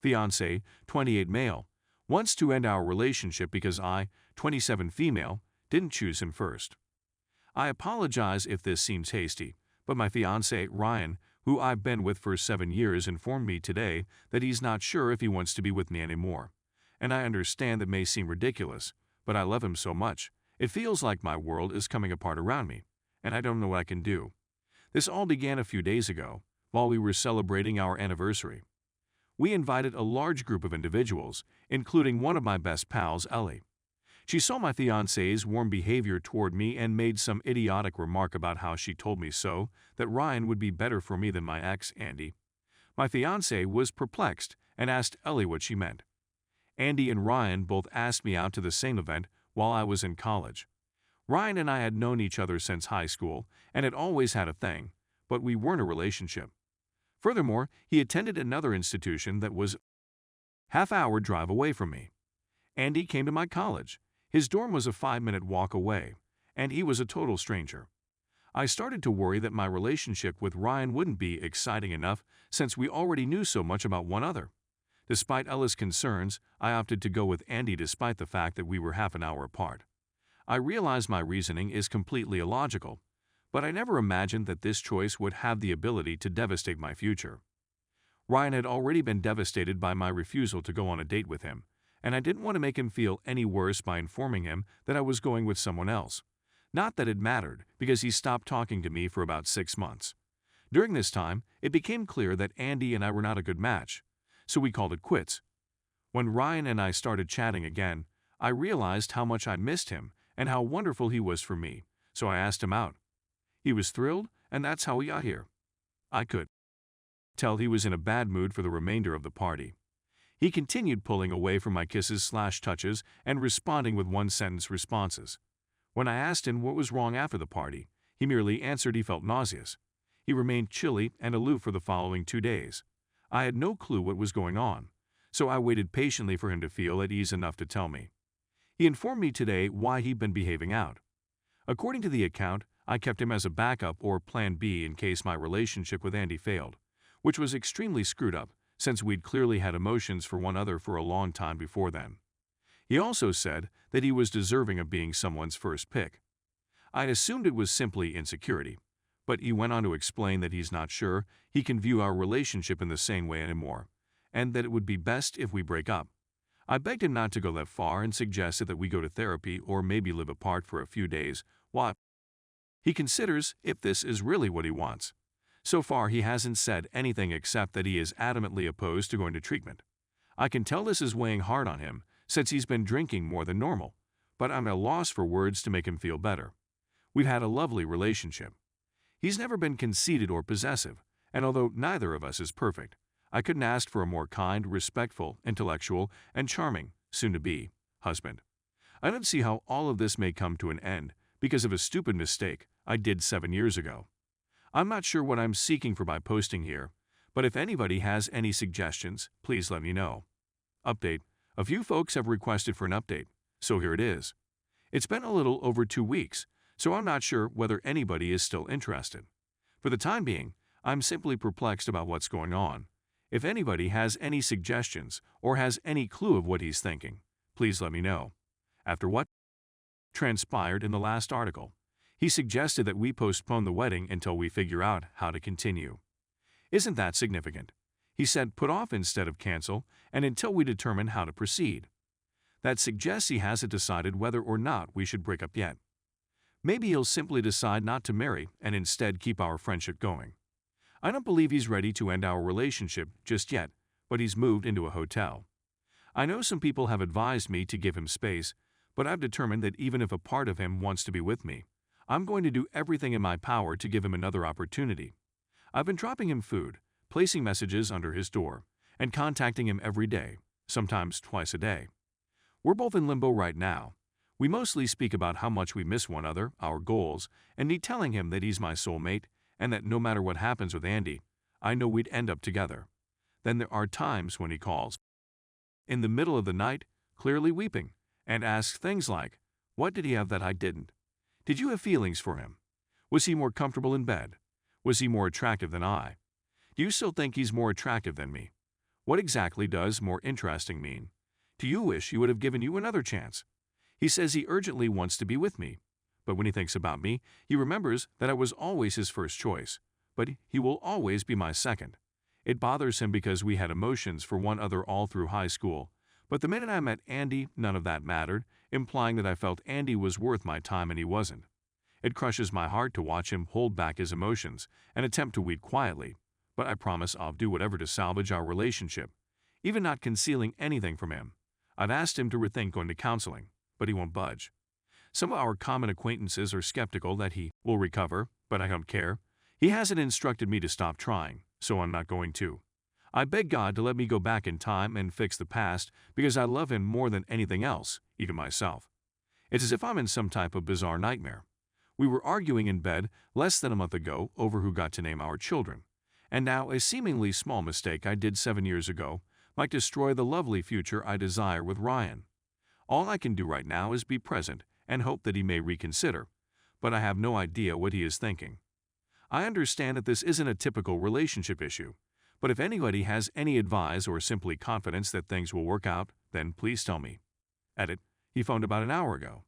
fiancé, 28 male, wants to end our relationship because I, 27 female, didn't choose him first. I apologize if this seems hasty, but my fiancé, Ryan, who I've been with for 7 years, informed me today that he's not sure if he wants to be with me anymore. And I understand that may seem ridiculous, but I love him so much. It feels like my world is coming apart around me, and I don't know what I can do. This all began a few days ago, while we were celebrating our anniversary. We invited a large group of individuals, including one of my best pals, Ellie. She saw my fiancé's warm behavior toward me and made some idiotic remark about how she told me so, that Ryan would be better for me than my ex, Andy. My fiancé was perplexed and asked Ellie what she meant. Andy and Ryan both asked me out to the same event while I was in college. Ryan and I had known each other since high school and had always had a thing, but we weren't a relationship. Furthermore, he attended another institution that was a half-hour drive away from me. Andy came to my college. His dorm was a 5-minute walk away, and he was a total stranger. I started to worry that my relationship with Ryan wouldn't be exciting enough since we already knew so much about one another. Despite Ella's concerns, I opted to go with Andy despite the fact that we were half an hour apart. I realize my reasoning is completely illogical, but I never imagined that this choice would have the ability to devastate my future. Ryan had already been devastated by my refusal to go on a date with him, and I didn't want to make him feel any worse by informing him that I was going with someone else. Not that it mattered, because he stopped talking to me for about 6 months. During this time, it became clear that Andy and I were not a good match, so we called it quits. When Ryan and I started chatting again, I realized how much I missed him and how wonderful he was for me, so I asked him out. He was thrilled, and that's how we got here. I could tell he was in a bad mood for the remainder of the party. He continued pulling away from my kisses/touches and responding with one-sentence responses. When I asked him what was wrong after the party, he merely answered he felt nauseous. He remained chilly and aloof for the following 2 days. I had no clue what was going on, so I waited patiently for him to feel at ease enough to tell me. He informed me today why he'd been behaving out. According to the account, I kept him as a backup or plan B in case my relationship with Andy failed, which was extremely screwed up since we'd clearly had emotions for one another for a long time before then. He also said that he was deserving of being someone's first pick. I'd assumed it was simply insecurity, but he went on to explain that he's not sure he can view our relationship in the same way anymore, and that it would be best if we break up. I begged him not to go that far and suggested that we go to therapy or maybe live apart for a few days while he considers if this is really what he wants. So far, he hasn't said anything except that he is adamantly opposed to going to treatment. I can tell this is weighing hard on him since he's been drinking more than normal, but I'm at a loss for words to make him feel better. We've had a lovely relationship. He's never been conceited or possessive, and although neither of us is perfect, I couldn't ask for a more kind, respectful, intellectual, and charming, soon-to-be, husband. I don't see how all of this may come to an end because of a stupid mistake I did 7 years ago. I'm not sure what I'm seeking for by posting here, but if anybody has any suggestions, please let me know. Update. A few folks have requested for an update, so here it is. It's been a little over 2 weeks, so I'm not sure whether anybody is still interested. For the time being, I'm simply perplexed about what's going on. If anybody has any suggestions or has any clue of what he's thinking, please let me know. After what transpired in the last article, he suggested that we postpone the wedding until we figure out how to continue. Isn't that significant? He said put off instead of cancel, and until we determine how to proceed. That suggests he hasn't decided whether or not we should break up yet. Maybe he'll simply decide not to marry and instead keep our friendship going. I don't believe he's ready to end our relationship just yet, but he's moved into a hotel. I know some people have advised me to give him space, but I've determined that even if a part of him wants to be with me, I'm going to do everything in my power to give him another opportunity. I've been dropping him food, placing messages under his door, and contacting him every day, sometimes twice a day. We're both in limbo right now. We mostly speak about how much we miss one another, our goals, and me telling him that he's my soulmate and that no matter what happens with Andy, I know we'd end up together. Then there are times when he calls in the middle of the night, clearly weeping, and asks things like, "What did he have that I didn't? Did you have feelings for him? Was he more comfortable in bed? Was he more attractive than I? Do you still think he's more attractive than me? What exactly does more interesting mean? Do you wish he would have given you another chance? He says he urgently wants to be with me. But when he thinks about me, he remembers that I was always his first choice. But he will always be my second. It bothers him because we had emotions for one other all through high school. But the minute I met Andy, none of that mattered, implying that I felt Andy was worth my time and he wasn't. It crushes my heart to watch him hold back his emotions and attempt to weep quietly. But I promise I'll do whatever to salvage our relationship, even not concealing anything from him. I've asked him to rethink going to counseling, but he won't budge. Some of our common acquaintances are skeptical that he will recover, but I don't care. He hasn't instructed me to stop trying, so I'm not going to. I beg God to let me go back in time and fix the past because I love him more than anything else, even myself. It's as if I'm in some type of bizarre nightmare. We were arguing in bed less than a month ago over who got to name our children. And now a seemingly small mistake I did 7 years ago might destroy the lovely future I desire with Ryan. All I can do right now is be present and hope that he may reconsider, but I have no idea what he is thinking. I understand that this isn't a typical relationship issue, but if anybody has any advice or simply confidence that things will work out, then please tell me. Edit. He phoned about an hour ago.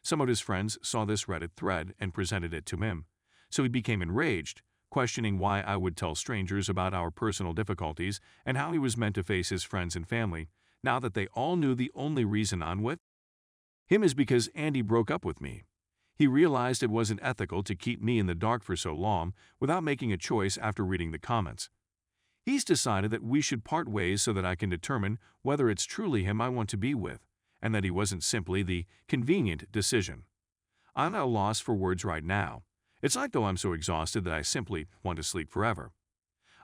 Some of his friends saw this Reddit thread and presented it to him, so he became enraged, questioning why I would tell strangers about our personal difficulties and how he was meant to face his friends and family, now that they all knew the only reason I'm with him is because Andy broke up with me. He realized it wasn't ethical to keep me in the dark for so long without making a choice after reading the comments. He's decided that we should part ways so that I can determine whether it's truly him I want to be with, and that he wasn't simply the convenient decision. I'm at a loss for words right now. It's like though I'm so exhausted that I simply want to sleep forever.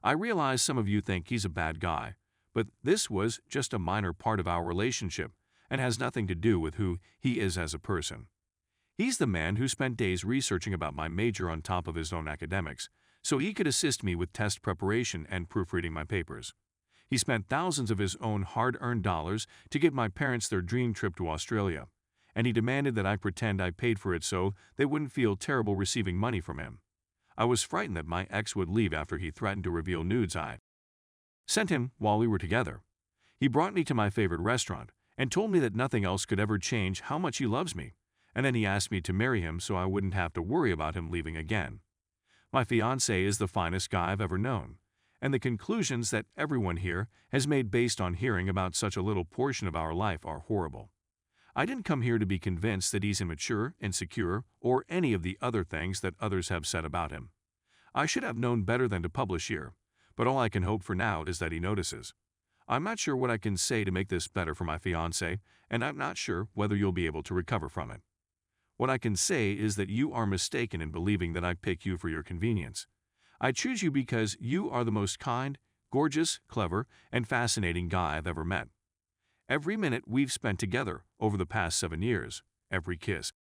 I realize some of you think he's a bad guy, but this was just a minor part of our relationship and has nothing to do with who he is as a person. He's the man who spent days researching about my major on top of his own academics, so he could assist me with test preparation and proofreading my papers. He spent thousands of his own hard-earned dollars to give my parents their dream trip to Australia, and he demanded that I pretend I paid for it so they wouldn't feel terrible receiving money from him. I was frightened that my ex would leave after he threatened to reveal nudes I sent him while we were together. He brought me to my favorite restaurant and told me that nothing else could ever change how much he loves me, and then he asked me to marry him so I wouldn't have to worry about him leaving again. My fiancé is the finest guy I've ever known, and the conclusions that everyone here has made based on hearing about such a little portion of our life are horrible. I didn't come here to be convinced that he's immature, insecure, or any of the other things that others have said about him. I should have known better than to publish here, but all I can hope for now is that he notices. I'm not sure what I can say to make this better for my fiancé, and I'm not sure whether you'll be able to recover from it. What I can say is that you are mistaken in believing that I pick you for your convenience. I choose you because you are the most kind, gorgeous, clever, and fascinating guy I've ever met. Every minute we've spent together over the past 7 years, every kiss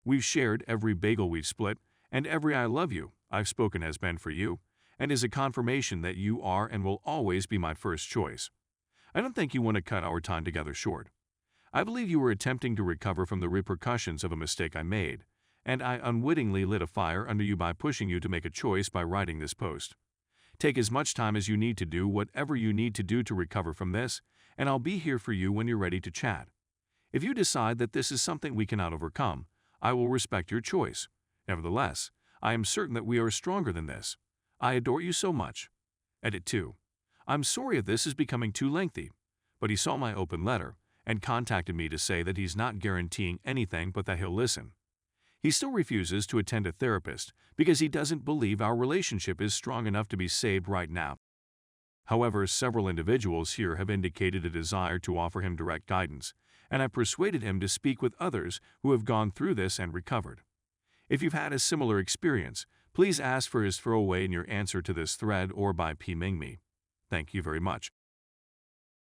we've shared, every bagel we've split, and every I love you I've spoken has been for you, and is a confirmation that you are and will always be my first choice. I don't think you want to cut our time together short. I believe you were attempting to recover from the repercussions of a mistake I made, and I unwittingly lit a fire under you by pushing you to make a choice by writing this post. Take as much time as you need to do whatever you need to do to recover from this, and I'll be here for you when you're ready to chat. If you decide that this is something we cannot overcome, I will respect your choice. Nevertheless, I am certain that we are stronger than this. I adore you so much. Edit 2. I'm sorry if this is becoming too lengthy, but he saw my open letter and contacted me to say that he's not guaranteeing anything but that he'll listen. He still refuses to attend a therapist because he doesn't believe our relationship is strong enough to be saved right now. However, several individuals here have indicated a desire to offer him direct guidance, and I persuaded him to speak with others who have gone through this and recovered. If you've had a similar experience, please ask for his throwaway in your answer to this thread or by PMing me. Thank you very much.